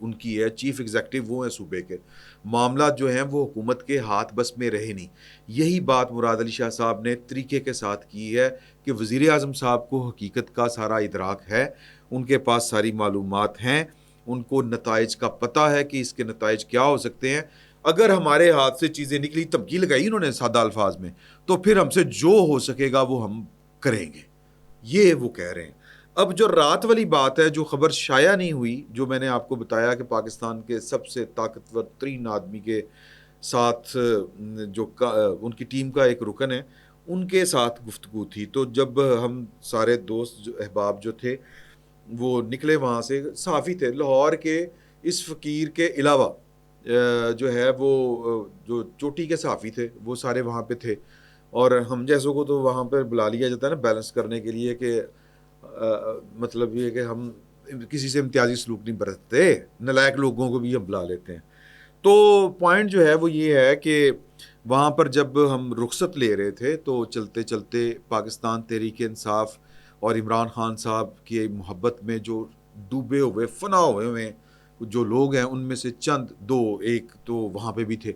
ان کی ہے, chief executive وہ ہیں صوبے کے, معاملات جو ہیں وہ حکومت کے ہاتھ بس میں رہے نہیں. یہی بات مراد علی شاہ صاحب نے طریقے کے ساتھ کی ہے کہ وزیر اعظم صاحب کو حقیقت کا سارا ادراک ہے, ان کے پاس ساری معلومات ہیں, ان کو نتائج کا پتہ ہے کہ اس کے نتائج کیا ہو سکتے ہیں. اگر ہمارے ہاتھ سے چیزیں نکلی, تمکی لگائی انہوں نے سادہ الفاظ میں, تو پھر ہم سے جو ہو سکے گا وہ ہم کریں گے, یہ وہ کہہ رہے ہیں. اب جو رات والی بات ہے, جو خبر شائع نہیں ہوئی, جو میں نے آپ کو بتایا کہ پاکستان کے سب سے طاقتور ترین آدمی کے ساتھ جو ان کی ٹیم کا ایک رکن ہے, ان کے ساتھ گفتگو تھی. تو جب ہم سارے دوست جو احباب جو تھے وہ نکلے وہاں سے, صحافی تھے لاہور کے, اس فقیر کے علاوہ جو ہے وہ جو چوٹی کے صحافی تھے وہ سارے وہاں پہ تھے, اور ہم جیسوں کو تو وہاں پہ بلا لیا جاتا ہے نا بیلنس کرنے کے لیے, کہ مطلب یہ کہ ہم کسی سے امتیازی سلوک نہیں برتتے, نالائق لوگوں کو بھی ہم بلا لیتے ہیں. تو پوائنٹ جو ہے وہ یہ ہے کہ وہاں پر جب ہم رخصت لے رہے تھے تو چلتے چلتے پاکستان تحریک انصاف اور عمران خان صاحب کی محبت میں جو ڈوبے ہوئے فنا ہوئے جو لوگ ہیں, ان میں سے چند دو ایک تو وہاں پہ بھی تھے,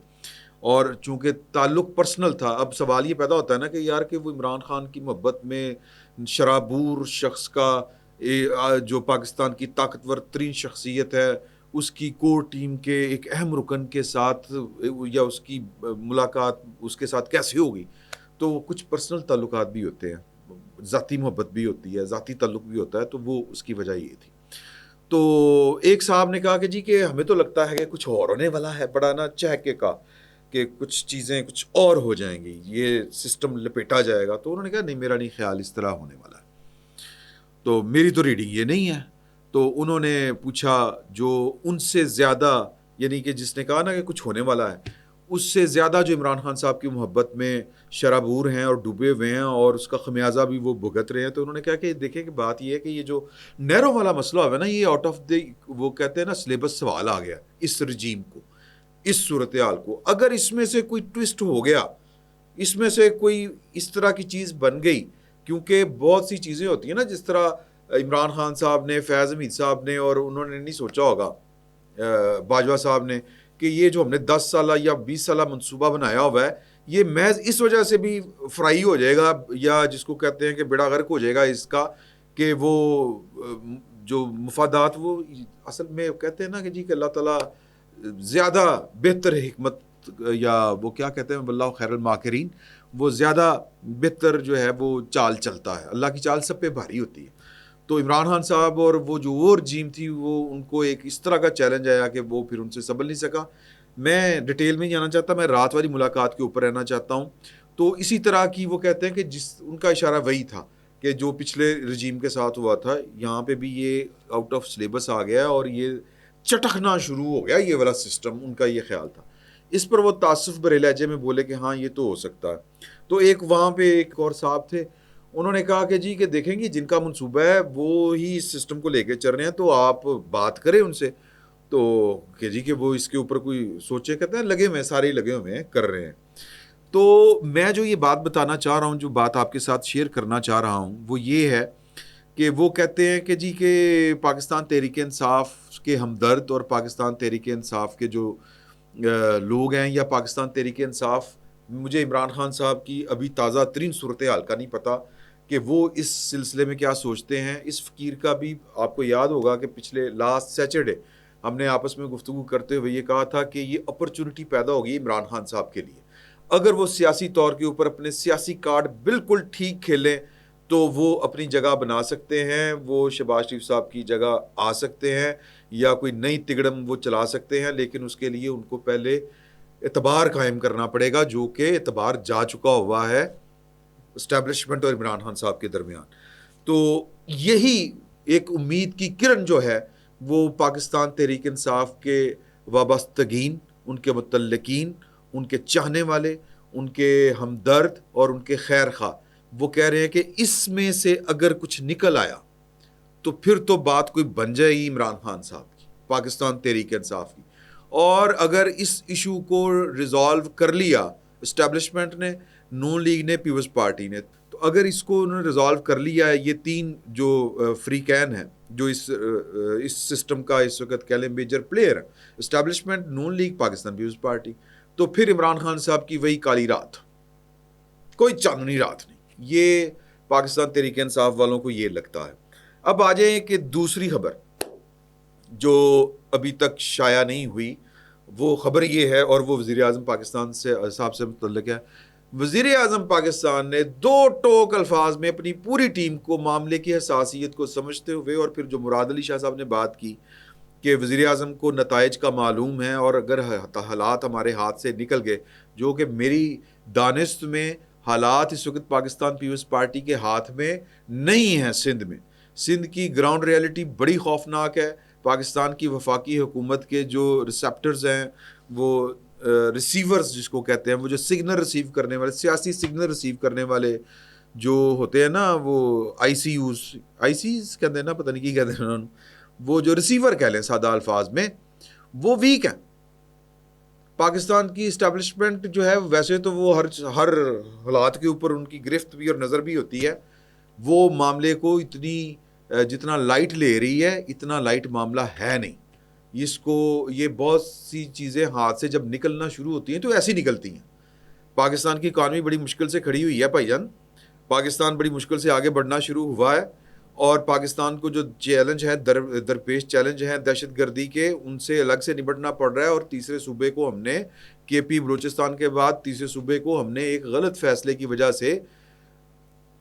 اور چونکہ تعلق پرسنل تھا. اب سوال یہ پیدا ہوتا ہے نا کہ یار کہ وہ عمران خان کی محبت میں شرابور شخص کا, جو پاکستان کی طاقتور ترین شخصیت ہے, اس کی کور ٹیم کے ایک اہم رکن کے ساتھ یا اس کی ملاقات اس کے ساتھ کیسے ہوگی. تو کچھ پرسنل تعلقات بھی ہوتے ہیں, ذاتی محبت بھی ہوتی ہے, ذاتی تعلق بھی ہوتا ہے, تو وہ اس کی وجہ یہ تھی. تو ایک صاحب نے کہا کہ جی کہ ہمیں تو لگتا ہے کہ کچھ اور ہونے والا ہے, بڑا نا چہکے کا کہ کچھ چیزیں کچھ اور ہو جائیں گی, یہ سسٹم لپیٹا جائے گا. تو انہوں نے کہا نہیں, میرا نہیں خیال اس طرح ہونے والا ہے, تو میری تو ریڈنگ یہ نہیں ہے. تو انہوں نے پوچھا جو ان سے زیادہ, یعنی کہ جس نے کہا نا کہ کچھ ہونے والا ہے, اس سے زیادہ جو عمران خان صاحب کی محبت میں شرابور ہیں اور ڈوبے ہوئے ہیں اور اس کا خمیازہ بھی وہ بھگت رہے ہیں. تو انہوں نے کہا کہ دیکھیں کہ بات یہ ہے کہ یہ جو نیرو والا مسئلہ ہوا نا, یہ آؤٹ آف دی وہ کہتے ہیں نا سلیبس سوال آ گیا اس رجیم کو, اس صورتحال کو. اگر اس میں سے کوئی ٹوسٹ ہو گیا, اس میں سے کوئی اس طرح کی چیز بن گئی, کیونکہ بہت سی چیزیں ہوتی ہیں نا, جس طرح عمران خان صاحب نے, فیض حمید صاحب نے, اور انہوں نے نہیں سوچا ہوگا باجوہ صاحب نے, کہ یہ جو ہم نے 10 سالہ یا 20 سالہ منصوبہ بنایا ہوا ہے, یہ محض اس وجہ سے بھی فرائی ہو جائے گا, یا جس کو کہتے ہیں کہ بیڑا غرق ہو جائے گا اس کا, کہ وہ جو مفادات وہ اصل میں کہتے ہیں نا کہ جی کہ اللہ تعالیٰ زیادہ بہتر حکمت, یا وہ کیا کہتے ہیں واللہ خیر الماکرین, وہ زیادہ بہتر جو ہے وہ چال چلتا ہے, اللہ کی چال سب پہ بھاری ہوتی ہے. تو عمران خان صاحب اور وہ جو وہ رجیم تھی, وہ ان کو ایک اس طرح کا چیلنج آیا کہ وہ پھر ان سے سنبھل نہیں سکا. میں ڈیٹیل میں نہیں جانا چاہتا, میں رات والی ملاقات کے اوپر رہنا چاہتا ہوں. تو اسی طرح کی وہ کہتے ہیں کہ جس ان کا اشارہ وہی تھا کہ جو پچھلے رجیم کے ساتھ ہوا تھا, یہاں پہ بھی یہ آؤٹ آف سلیبس آ گیا اور یہ چٹکنا شروع ہو گیا, یہ والا سسٹم. ان کا یہ خیال تھا. اس پر وہ تعصب بھرے لہجے میں بولے کہ ہاں یہ تو ہو سکتا ہے. تو ایک وہاں پہ ایک اور صاحب تھے, انہوں نے کہا کہ جی کہ دیکھیں گے جن کا منصوبہ ہے وہ ہی اس سسٹم کو لے کے چل رہے ہیں, تو آپ بات کریں ان سے. تو کہ جی کہ وہ اس کے اوپر کوئی سوچے, کہتے ہیں لگے ہوئے ہیں, سارے لگے ہوئے ہیں, کر رہے ہیں. تو میں جو یہ بات بتانا چاہ رہا ہوں, جو بات آپ کے ساتھ شیئر کرنا چاہ رہا ہوں, وہ یہ ہے کہ وہ کہتے ہیں کہ جی کہ پاکستان تحریک انصاف کے ہمدرد اور پاکستان تحریک انصاف کے جو لوگ ہیں, یا پاکستان تحریک انصاف, مجھے عمران خان صاحب کی ابھی تازہ ترین صورتحال کا نہیں پتہ کہ وہ اس سلسلے میں کیا سوچتے ہیں. اس فقیر کا بھی آپ کو یاد ہوگا کہ پچھلے لاسٹ سیچرڈے ہم نے آپس میں گفتگو کرتے ہوئے یہ کہا تھا کہ یہ اپرچونٹی پیدا ہوگی عمران خان صاحب کے لیے. اگر وہ سیاسی طور کے اوپر اپنے سیاسی کارڈ بالکل ٹھیک کھیلیں تو وہ اپنی جگہ بنا سکتے ہیں, وہ شہباز شریف صاحب کی جگہ آ سکتے ہیں, یا کوئی نئی تگڑم وہ چلا سکتے ہیں. لیکن اس کے لیے ان کو پہلے اعتبار قائم کرنا پڑے گا, جو کہ اعتبار جا چکا ہوا ہے اسٹیبلشمنٹ اور عمران خان صاحب کے درمیان. تو یہی ایک امید کی کرن جو ہے وہ پاکستان تحریک انصاف کے وابستگین, ان کے متعلقین, ان کے چاہنے والے, ان کے ہمدرد اور ان کے خیر خواہ, وہ کہہ رہے ہیں کہ اس میں سے اگر کچھ نکل آیا تو پھر تو بات کوئی بن جائے گی عمران خان صاحب کی, پاکستان تحریک انصاف کی. اور اگر اس ایشو کو ریزالو کر لیا اسٹیبلشمنٹ نے, نون لیگ نے, پیپلز پارٹی نے, تو اگر اس کو انہوں نے ریزالو کر لیا ہے, یہ تین جو فریقین ہیں جو اس سسٹم کا اس وقت کہہ لیں میجر پلیئر ہے، اسٹیبلشمنٹ نون لیگ پاکستان پیپلز پارٹی، تو پھر عمران خان صاحب کی وہی کالی رات، کوئی چاندنی رات نہیں، یہ پاکستان تحریک انصاف والوں کو یہ لگتا ہے۔ اب آ جائیں کہ دوسری خبر جو ابھی تک شائع نہیں ہوئی، وہ خبر یہ ہے، اور وہ وزیر اعظم پاکستان سے صاحب سے متعلق ہے۔ وزیر اعظم پاکستان نے دو ٹوک الفاظ میں اپنی پوری ٹیم کو معاملے کی حساسیت کو سمجھتے ہوئے، اور پھر جو مراد علی شاہ صاحب نے بات کی کہ وزیر اعظم کو نتائج کا معلوم ہے، اور اگر حالات ہمارے ہاتھ سے نکل گئے، جو کہ میری دانست میں حالات اس وقت پاکستان پیپلز پارٹی کے ہاتھ میں نہیں ہیں، سندھ کی گراؤنڈ ریالٹی بڑی خوفناک ہے۔ پاکستان کی وفاقی حکومت کے جو ریسیپٹرز ہیں، وہ ریسیورز جس کو کہتے ہیں، وہ جو سگنل ریسیو کرنے والے، سیاسی سگنل ریسیو کرنے والے جو ہوتے ہیں نا، وہ آئی سیز کہتے ہیں نا، پتہ نہیں کی کہتے ہیں انہوں نے، وہ جو ریسیور کہہ لیں سادہ الفاظ میں، وہ ویک ہیں۔ پاکستان کی اسٹیبلشمنٹ جو ہے، ویسے تو وہ ہر حالات کے اوپر ان کی گرفت بھی اور نظر بھی ہوتی ہے، وہ معاملے کو جتنا لائٹ لے رہی ہے، اتنا لائٹ معاملہ ہے نہیں۔ یہ بہت سی چیزیں ہاتھ سے جب نکلنا شروع ہوتی ہیں تو ایسی نکلتی ہیں۔ پاکستان کی اکانومی بڑی مشکل سے کھڑی ہوئی ہے بھائی جان، پاکستان بڑی مشکل سے آگے بڑھنا شروع ہوا ہے، اور پاکستان کو جو چیلنج ہے، درپیش چیلنج ہیں دہشت گردی کے، ان سے الگ سے نمٹنا پڑ رہا ہے۔ اور تیسرے صوبے کو ہم نے کے پی بلوچستان کے بعد تیسرے صوبے کو ہم نے ایک غلط فیصلے کی وجہ سے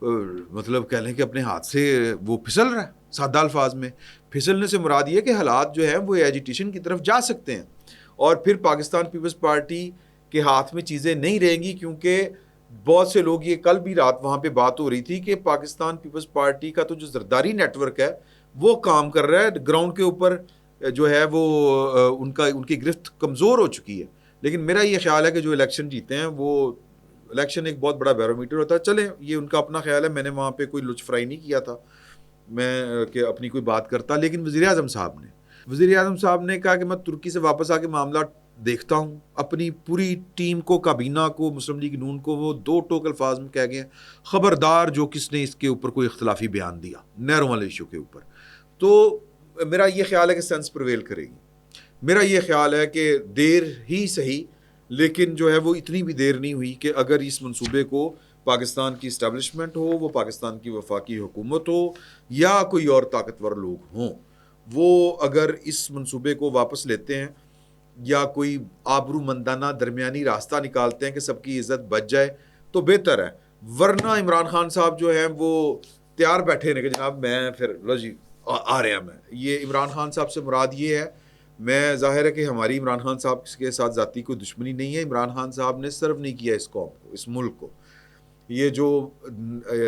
مطلب کہہ لیں کہ اپنے ہاتھ سے وہ پھسل رہا ہے۔ سادہ الفاظ میں پھسلنے سے مراد یہ کہ حالات جو ہیں وہ ایجیٹیشن کی طرف جا سکتے ہیں، اور پھر پاکستان پیپلز پارٹی کے ہاتھ میں چیزیں نہیں رہیں گی، کیونکہ بہت سے لوگ، یہ کل بھی رات وہاں پہ بات ہو رہی تھی کہ پاکستان پیپلز پارٹی کا تو جو زرداری نیٹ ورک ہے وہ کام کر رہا ہے گراؤنڈ کے اوپر، جو ہے وہ ان کی گرفت کمزور ہو چکی ہے۔ لیکن میرا یہ خیال ہے کہ جو الیکشن جیتے ہیں، وہ الیکشن ایک بہت بڑا بیرومیٹر ہوتا ہے۔ چلیں، یہ ان کا اپنا خیال ہے، میں نے وہاں پہ کوئی لچ فرائی نہیں کیا تھا میں کہ اپنی کوئی بات کرتا۔ لیکن وزیر اعظم صاحب نے کہا کہ میں ترکی سے واپس آ کے معاملہ دیکھتا ہوں، اپنی پوری ٹیم کو، کابینہ کو، مسلم لیگ نون کو، وہ دو ٹوک الفاظ میں کہہ گئے، خبردار جو کس نے اس کے اوپر کوئی اختلافی بیان دیا نہروں والے ایشو کے اوپر۔ تو میرا یہ خیال ہے کہ سینس پرویل کرے گی۔ میرا یہ خیال ہے کہ دیر ہی صحیح، لیکن جو ہے وہ اتنی بھی دیر نہیں ہوئی کہ اگر اس منصوبے کو پاکستان کی اسٹیبلشمنٹ ہو، وہ پاکستان کی وفاقی حکومت ہو، یا کوئی اور طاقتور لوگ ہوں، وہ اگر اس منصوبے کو واپس لیتے ہیں یا کوئی آبرو مندانہ درمیانی راستہ نکالتے ہیں کہ سب کی عزت بچ جائے، تو بہتر ہے۔ ورنہ عمران خان صاحب جو ہیں وہ تیار بیٹھے ہیں کہ جناب میں پھر لو جی آ رہا میں۔ یہ عمران خان صاحب سے مراد یہ ہے، میں ظاہر ہے کہ ہماری عمران خان صاحب کے ساتھ ذاتی کوئی دشمنی نہیں ہے، عمران خان صاحب نے سرو نہیں کیا اس قوم کو، اس ملک کو۔ یہ جو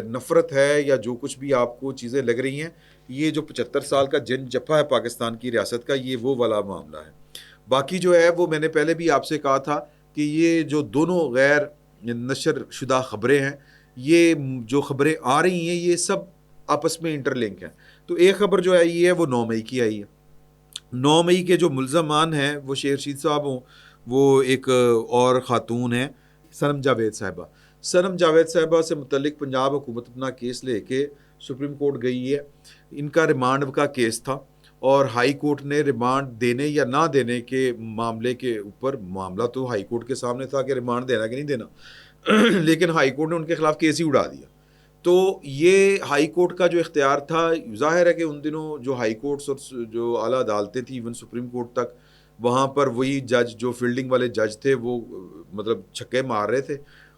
نفرت ہے یا جو کچھ بھی آپ کو چیزیں لگ رہی ہیں، یہ جو 75 سال کا جن جپا ہے پاکستان کی ریاست کا، یہ وہ والا معاملہ ہے۔ باقی جو ہے وہ میں نے پہلے بھی آپ سے کہا تھا کہ یہ جو دونوں غیر نشر شدہ خبریں ہیں، یہ جو خبریں آ رہی ہیں، یہ سب آپس میں انٹر لنک ہیں۔ تو ایک خبر جو آئی ہے وہ 9 مئی کی آئی ہے۔ 9 مئی کے جو ملزمان ہیں وہ شیر رشید صاحب ہوں، وہ ایک اور خاتون ہیں صنم جاوید صاحبہ سے متعلق پنجاب حکومت اپنا کیس لے کے سپریم کورٹ گئی ہے۔ ان کا ریمانڈ کا کیس تھا، اور ہائی کورٹ نے ریمانڈ دینے یا نہ دینے کے معاملے کے اوپر، معاملہ تو ہائی کورٹ کے سامنے تھا کہ ریمانڈ دینا کہ نہیں دینا، لیکن ہائی کورٹ نے ان کے خلاف کیس ہی اڑا دیا۔ تو یہ ہائی کورٹ کا جو اختیار تھا، ظاہر ہے کہ ان دنوں جو ہائی کورٹس اور جو اعلیٰ عدالتیں تھیں، ایون سپریم کورٹ تک، وہاں پر وہی جج جو فیلڈنگ والے جج تھے وہ مطلب چھکے مار رہے تھے،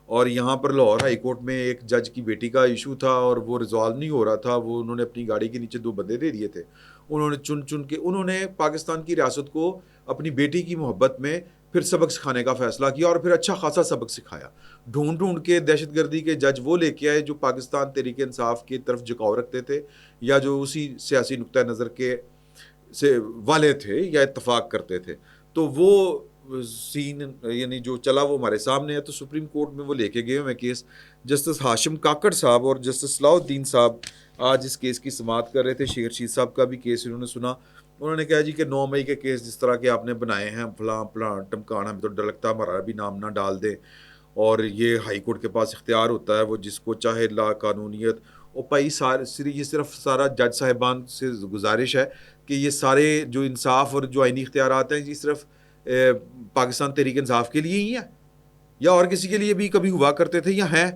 اور یہاں پر لاہور ہائی کورٹ میں ایک جج کی بیٹی کا ایشو تھا اور وہ ریزالو نہیں ہو رہا تھا، وہ انہوں نے اپنی گاڑی کے نیچے 2 بندے دے دیے تھے، انہوں نے چن کے انہوں نے پاکستان کی ریاست کو اپنی بیٹی کی محبت میں پھر سبق سکھانے کا فیصلہ کیا، اور پھر اچھا خاصا سبق سکھایا۔ ڈھونڈ کے دہشت گردی کے جج وہ لے کے آئے جو پاکستان تحریک انصاف کی طرف جھکاؤ رکھتے تھے، یا جو اسی سیاسی نقطہ نظر کے سے والے تھے یا اتفاق کرتے تھے۔ تو وہ سین یعنی جو چلا وہ ہمارے سامنے ہے۔ تو سپریم کورٹ میں وہ لے کے گئے ہوئے کیس، جسٹس ہاشم کاکڑ صاحب اور جسٹس صلاح الدین صاحب آج اس کیس کی سماعت کر رہے تھے۔ شیر رشید صاحب کا بھی کیس انہوں نے سنا۔ انہوں نے کہا جی کہ 9 مئی کے کیس جس طرح کے آپ نے بنائے ہیں، فلاں ٹمکانا، ہمیں تو ڈر لگتا ہے ہمارا بھی نام نہ ڈال دیں، اور یہ ہائی کورٹ کے پاس اختیار ہوتا ہے، وہ جس کو چاہے لا قانونیت اور بھائی یہ صرف سارا جج صاحبان سے گزارش ہے کہ یہ سارے جو انصاف اور جو آئینی اختیارات ہیں یہ صرف پاکستان تحریک انصاف کے لیے ہی ہیں یا اور کسی کے لیے بھی کبھی ہوا کرتے تھے یا ہیں؟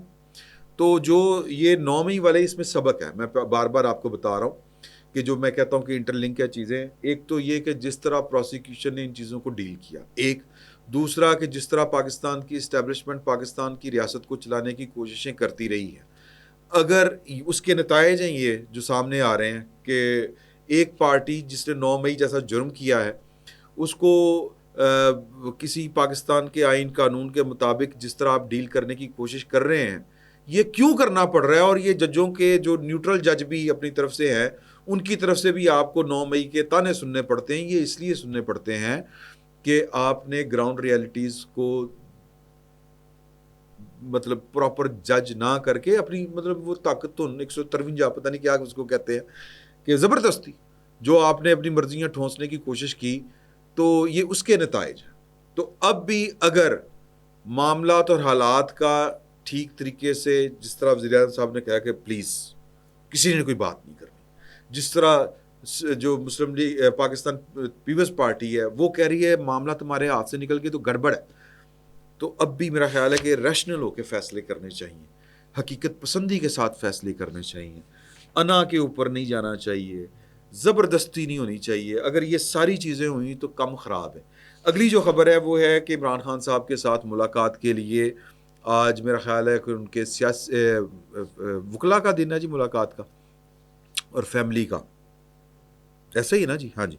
تو جو یہ 9 مئی والے اس میں سبق ہے، میں بار بار آپ کو بتا رہا ہوں کہ جو میں کہتا ہوں کہ انٹر لنک ہے چیزیں، ایک تو یہ کہ جس طرح پروسیکیوشن نے ان چیزوں کو ڈیل کیا، ایک دوسرا کہ جس طرح پاکستان کی اسٹیبلشمنٹ پاکستان کی ریاست کو چلانے کی کوششیں کرتی رہی ہے، اگر اس کے نتائج ہیں یہ جو سامنے آ رہے ہیں کہ ایک پارٹی جس نے 9 مئی جیسا جرم کیا ہے اس کو کسی پاکستان کے آئین قانون کے مطابق جس طرح آپ ڈیل کرنے کی کوشش کر رہے ہیں، یہ کیوں کرنا پڑ رہا ہے؟ اور یہ ججوں کے جو نیوٹرل جج بھی اپنی طرف سے ہیں ان کی طرف سے بھی آپ کو 9 مئی کے تانے سننے پڑتے ہیں. یہ اس لیے سننے پڑتے ہیں کہ آپ نے گراؤنڈ ریالٹیز کو مطلب پراپر جج نہ کر کے اپنی مطلب وہ طاقت تو 153 پتہ نہیں کیا اس کو کہتے ہیں کہ زبردستی جو آپ نے اپنی مرضیاں ٹھونسنے کی کوشش کی، تو یہ اس کے نتائج ہیں. تو اب بھی اگر معاملات اور حالات کا ٹھیک طریقے سے جس طرح وزیر اعظم صاحب نے کہا کہ پلیز کسی نے کوئی بات نہیں کرنی، جس طرح جو مسلم لیگ پاکستان پیپلز پارٹی ہے وہ کہہ رہی ہے معاملہ تمہارے ہاتھ سے نکل کے تو گڑبڑ ہے، تو اب بھی میرا خیال ہے کہ ریشنل ہو کے فیصلے کرنے چاہیے، حقیقت پسندی کے ساتھ فیصلے کرنے چاہیے، انا کے اوپر نہیں جانا چاہیے، زبردستی نہیں ہونی چاہیے. اگر یہ ساری چیزیں ہوئیں تو کم خراب ہے. اگلی جو خبر ہے وہ ہے کہ عمران خان صاحب کے ساتھ ملاقات کے لیے آج میرا خیال ہے کہ ان کے وکلا کا دن ہے جی، ملاقات کا اور فیملی کا، ایسا ہی ہے نا جی؟ ہاں جی.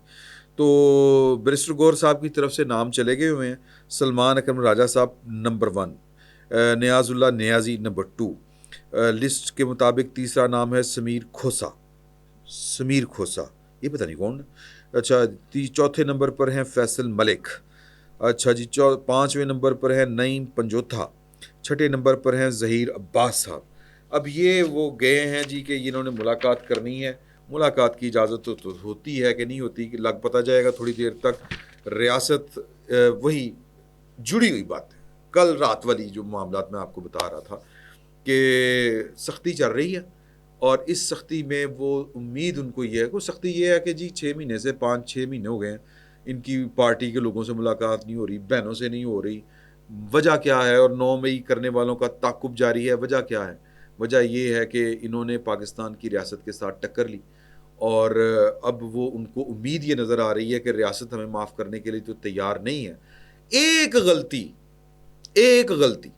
تو بیرسٹر گور صاحب کی طرف سے نام چلے گئے ہوئے ہیں. سلمان اکرم راجہ صاحب نمبر 1، نیاز اللہ نیازی نمبر 2، لسٹ کے مطابق تیسرا نام ہے سمیر کھوسا، یہ پتہ نہیں کون ہے. اچھا، چوتھے نمبر پر ہیں فیصل ملک. اچھا جی، 5ویں نمبر پر ہے نعیم پنجوتھا. 6 نمبر پر ہیں ظہیر عباس صاحب. اب یہ وہ گئے ہیں جی کہ انہوں نے ملاقات کرنی ہے. ملاقات کی اجازت تو ہوتی ہے کہ نہیں ہوتی کہ لگ پتہ جائے گا تھوڑی دیر تک. ریاست وہی جڑی ہوئی بات ہے، کل رات والی جو معاملات میں آپ کو بتا رہا تھا کہ سختی چل رہی ہے، اور اس سختی میں وہ امید ان کو یہ ہے، کوئی سختی یہ ہے کہ جی 6 مہینے سے 5-6 مہینے ہو گئے ہیں ان کی پارٹی کے لوگوں سے ملاقات نہیں ہو رہی، بہنوں سے نہیں ہو رہی. وجہ کیا ہے؟ اور 9 مئی کرنے والوں کا تعاقب جاری ہے. وجہ کیا ہے؟ وجہ یہ ہے کہ انہوں نے پاکستان کی ریاست کے ساتھ ٹکر لی، اور اب وہ ان کو امید یہ نظر آ رہی ہے کہ ریاست ہمیں معاف کرنے کے لیے تو تیار نہیں ہے. ایک غلطی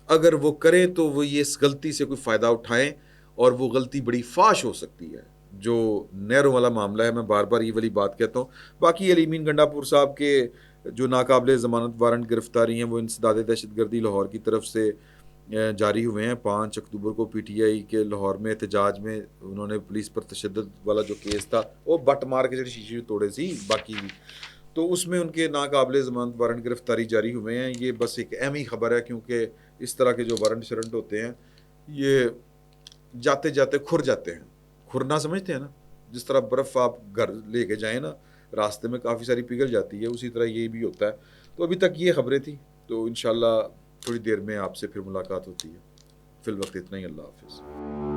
اگر وہ کریں تو وہ یہ اس غلطی سے کوئی فائدہ اٹھائیں، اور وہ غلطی بڑی فاش ہو سکتی ہے. جو نیرو والا معاملہ ہے، میں بار بار یہ والی بات کہتا ہوں. باقی علیمین گنڈا پور صاحب کے جو ناقابل ضمانت وارنٹ گرفتاری ہیں وہ انسداد دہشت گردی لاہور کی طرف سے جاری ہوئے ہیں. 5 اکتوبر کو پی ٹی آئی کے لاہور میں احتجاج میں انہوں نے پولیس پر تشدد والا جو کیس تھا وہ بٹ مار کے شیشے توڑے سی باقی بھی، تو اس میں ان کے ناقابل ضمانت وارنٹ گرفتاری جاری ہوئے ہیں. یہ بس ایک اہم ہی خبر ہے، کیونکہ اس طرح کے جو وارنٹ شرنٹ ہوتے ہیں یہ جاتے جاتے کھر جاتے ہیں. کھرنا سمجھتے ہیں نا؟ جس طرح برف آپ گھر لے کے جائیں نا، راستے میں کافی ساری پگھل جاتی ہے، اسی طرح یہ بھی ہوتا ہے. تو ابھی تک یہ خبریں تھیں، تو انشاءاللہ تھوڑی دیر میں آپ سے پھر ملاقات ہوتی ہے. فی الوقت اتنا ہی. اللہ حافظ.